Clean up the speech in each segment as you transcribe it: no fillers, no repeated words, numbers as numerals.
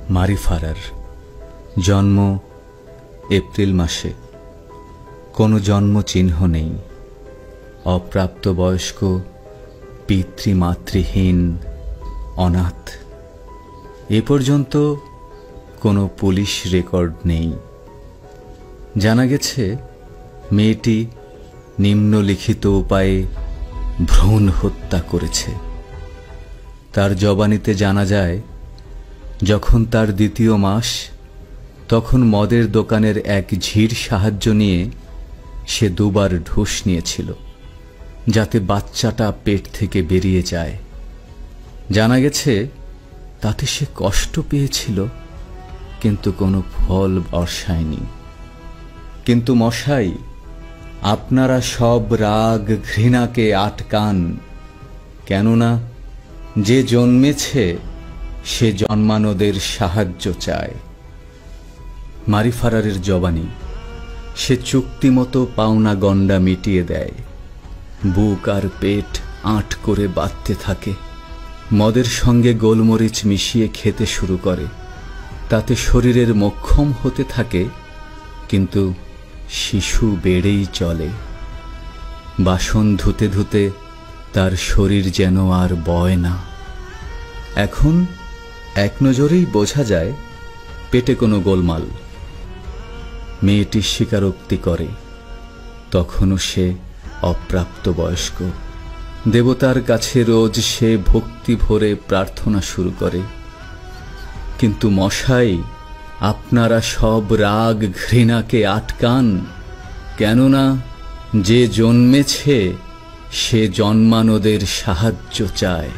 মারি ফারার জন্ম এপ্রিল মাসে। কোনো জন্ম চিহ্ন নেই। অপ্রাপ্তবয়স্ক, পিতৃমাতৃহীন, অনাথ। এ পর্যন্ত কোনো পুলিশ রেকর্ড নেই। জানা গেছে মেয়েটি নিম্নলিখিত উপায়ে ভ্রূণ হত্যা করেছে। তার জবানিতে জানা যায়, যখন তার দ্বিতীয় মাস, তখন মদের দোকানের এক ঝির সাহায্য নিয়ে সে দুবার ঢুস নিয়েছিল, যাতে বাচ্চাটা পেট থেকে বেরিয়ে যায়। জানা গেছে তাতে সে কষ্ট পেয়েছিল, কিন্তু কোনো ফল বর্ষায়নি। কিন্তু মশাই, আপনারা সব রাগ ঘৃণাকে আটকান, কেননা যে জন্মেছে সে জন্মানোদের সাহায্য চায়। মারি ফারারের জবানি। সে চুক্তিমতো পাওনা গণ্ডা মিটিয়ে দেয়। বুক আর পেট আঁট করে বাঁধতে থাকে। মদের সঙ্গে গোলমরিচ মিশিয়ে খেতে শুরু করে। তাতে শরীরের মোক্ষম হতে থাকে, কিন্তু শিশু বেড়েই চলে। বাসন ধুতে ধুতে তার শরীর যেন আর বয় না। এখন এক নজরেই বোঝা যায় পেটে কোনো গোলমাল। মেয়েটি স্বীকারোক্তি করে, তখনও সে অপ্রাপ্তবয়স্ক। দেবতার কাছে রোজ সে ভক্তি ভরে প্রার্থনা শুরু করে। কিন্তু মশাই, আপনারা সব রাগ ঘৃণাকে আটকান, কেননা যে জন্মেছে সে জন্মানোদের সাহায্য চায়।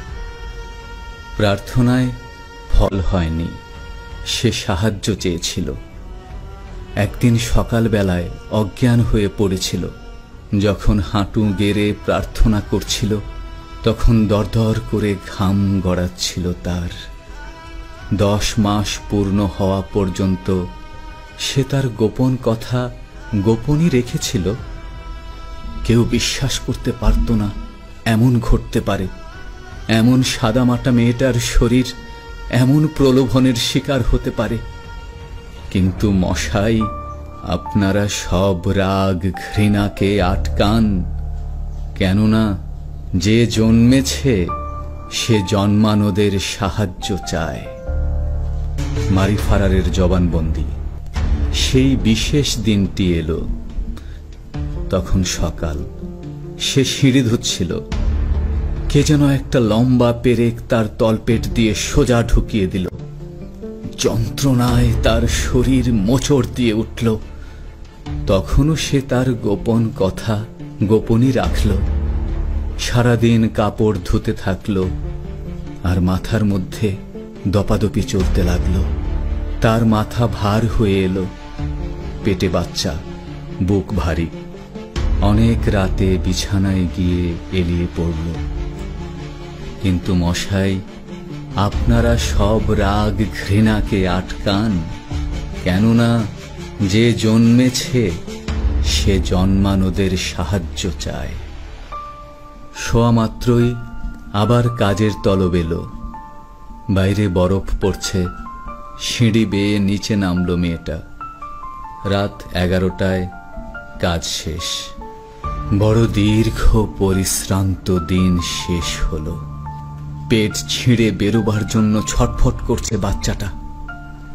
প্রার্থনায় ফল হয়নি। সে সাহায্য চেয়েছিল। একদিন সকালবেলায় অজ্ঞান হয়ে পড়েছিল। যখন হাঁটু গেড়ে প্রার্থনা করছিল, তখন দরদর করে ঘাম গড়াচ্ছিল তার। 10 মাস পূর্ণ হওয়া পর্যন্ত সে তার গোপন কথা গোপনই রেখেছিল। কেউ বিশ্বাস করতে পারত না এমন ঘটতে পারে। এমন সাদামাটা মেয়েটার শরীর এমন প্রলোভনের শিকার হতে পারে। কিন্তু মশাই, আপনারা সব রাগ ঘৃণাকে আটকান, কেননা যে জন্মেছে সে জন্মানোদের সাহায্য চায়। মারি ফারারের জবানবন্দি। সেই বিশেষ দিনটি এলো। তখন সকাল। সে সিঁড়ি ধুচ্ছিল। কে যেন একটা লম্বা পেরেক তার তলপেট দিয়ে সোজা ঢুকিয়ে দিল। যন্ত্রণায় তার শরীর মোচড় দিয়ে উঠল। তখনও সে তার গোপন কথা গোপনই রাখল। সারাদিন কাপড় ধুতে থাকল, আর মাথার মধ্যে দপাদপি চলতে লাগল। তার মাথা ভার হয়ে এলো। পেটে বাচ্চা, বুক ভারী। অনেক রাতে বিছানায় গিয়ে এলিয়ে পড়ল। কিন্তু মশাই, আপনারা সব রাগ ঘৃণাকে আটকান, কেননা যে জন্মেছে সে জন্মানোদের সাহায্য চায়। শোয়া মাত্রই আবার কাজের তলব এলো। বাইরে বরফ পড়ছে। সিঁড়ি বেয়ে নিচে নামল মেয়েটা। রাত 11টায় কাজ শেষ। বড় দীর্ঘ পরিশ্রান্ত দিন শেষ হলো। পেট ছিঁড়ে বেরোবার জন্য ছটফট করছে বাচ্চাটা।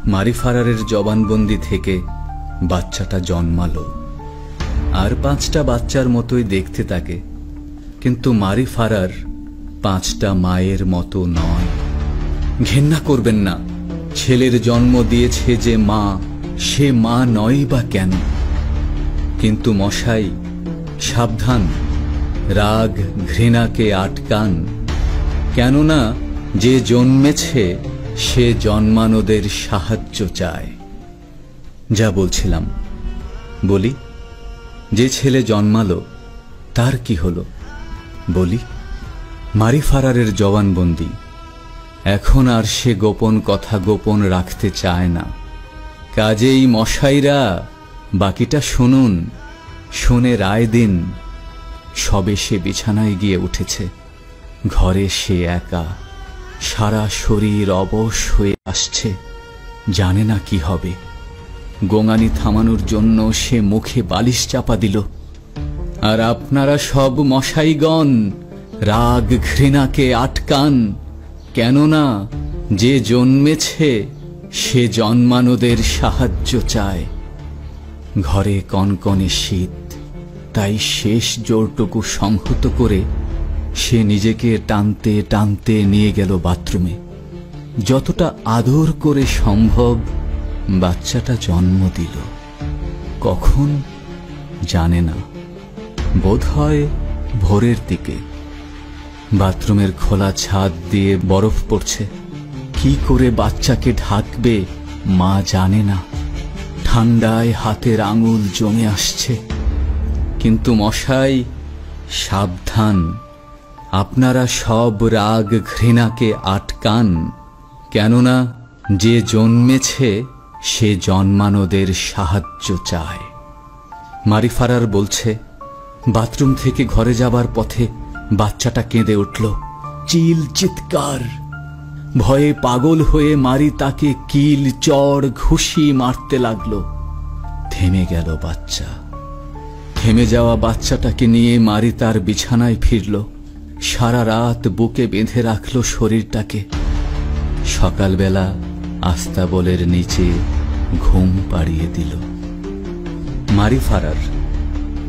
মারি ফারারের জবানবন্দি থেকে বাচ্চাটা জন্মালো। আর 5টা বাচ্চার মতোই দেখতে তাকে। কিন্তু মারি ফারার 5টা মায়ের মতো নয়। ঘেন্না করবেন না। ছেলের জন্ম দিয়েছে যে মা, সে মা নয় বা কেন? কিন্তু মশাই, সাবধান, রাগ ঘৃণাকে আটকান, কেননা যে জন্মেছে সে জন্মানোদের সাহায্য চায়। যা বলছিলাম বলি। যে ছেলে জন্মালো তার কি হলো বলি। মারি ফারারের জবানবন্দি। এখন আর সে গোপন কথা গোপন রাখতে চায় না। কাজেই মশাইরা, বাকিটা শুনুন, শুনে রায় দিন। সবে সে বিছানায় গিয়ে উঠেছে। ঘরে সে একা। সারা শরীর অবশ হয়ে আসছে। জানে না কি হবে। গোঙানি থামানোর জন্য সে মুখে বালিশ চাপা দিল। আর আপনারা সব মশাইগণ রাগ ঘৃণাকে আটকান, কেননা যে জন্মেছে সে জন্মানোদের সাহায্য চায়। ঘরে কনকনে শীত, তাই শেষ জোরটুকু সংহত করে সে নিজেকে টানতে টানতে নিয়ে গেল বাথরুমে। যতটা আদর করে সম্ভব বাচ্চাটা জন্ম দিল। কখন জানে না, বোধহয় ভোরের দিকে। বাথরুমের খোলা ছাদ দিয়ে বরফ পড়ছে। কি করে বাচ্চাকে ঢাকবে মা জানে না। ঠান্ডায় হাতের আঙুল জমে আসছে। কিন্তু মশাই, সাবধান, আপনারা সব রাগ ঘৃণাকে আটকান, কেননা যে জন্মেছে সে জন্মানোদের সাহায্য চায়। মারিফারার বলছে, বাথরুম থেকে ঘরে যাবার পথে বাচ্চাটা কেঁদে উঠল। চিল চিৎকার। ভয়ে পাগল হয়ে মারি তাকে কিল চড় ঘুষি মারতে লাগল। থেমে গেল বাচ্চা। থেমে যাওয়া বাচ্চাটাকে নিয়ে মারি তার বিছানায় ফিরল। সারা রাত বুকে বেঁধে রাখল শরীরটাকে। সকালবেলা আস্তাবলের নিচে ঘুম পাড়িয়ে দিল। মারিফারার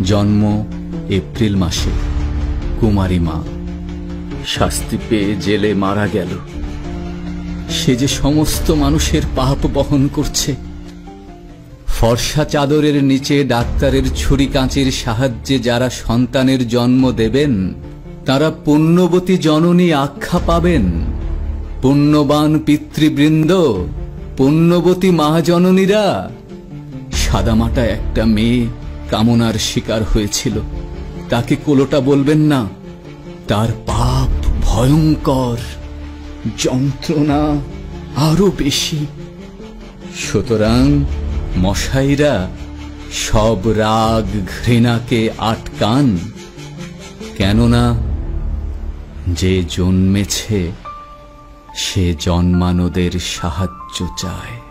জন্ম এপ্রিল মাসে। কুমারী মা শাস্তি পেয়ে জেলে মারা গেল। সে যে সমস্ত মানুষের পাপ বহন করছে। ফর্সা চাদরের নিচে ডাক্তারের ছুরি কাঁচির সাহায্যে যারা সন্তানের জন্ম দেবেন তারা পুণ্যবতী জননী আখ্যা পাবেন। পুণ্যবান পিতৃবৃন্দ, পুণ্যবতী মহাজননীরা। সাদামাটা একটা মেয়ে কামনার শিকার হয়েছিল। তাকে কোলোটা বলবেন না। তার পাপ ভয়ঙ্কর, যন্ত্রণা আরো বেশি। সুতরাং মশাইরা সব রাগ ঘৃণাকে আটকান, কেননা যে জন্মেছে সে জন্মানোদের সাহায্য চায়।